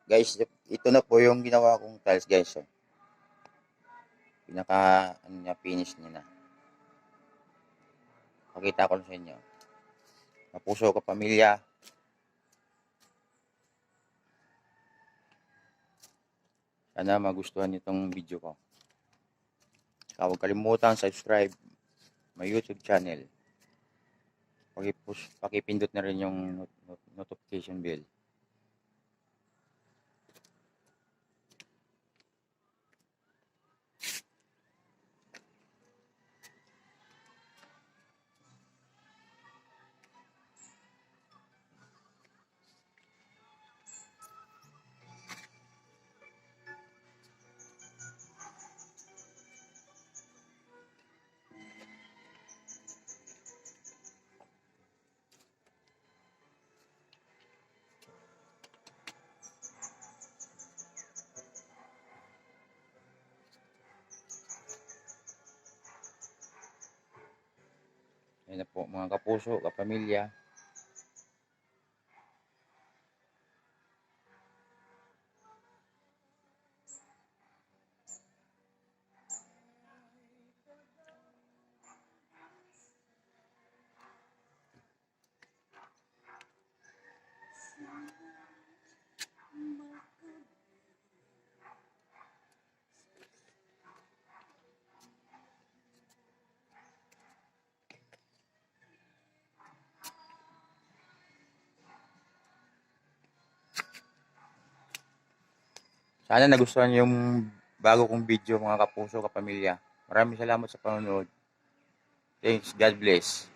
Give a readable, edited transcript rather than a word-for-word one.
Guys, ito na po yung ginawa kong tiles, guys. So, pinaka, ano niya, finish niya na. Pakita ko na sa inyo. Kapuso, kapamilya. Sana magustuhan niyo itong video ko. Huwag kalimutan subscribe my YouTube channel. Pakipindot na rin yung notification bell. Ayan na po mga kapuso, kapamilya. Sana nagustuhan yung bago kong video mga kapuso, kapamilya. Maraming salamat sa panonood. Thanks. God bless.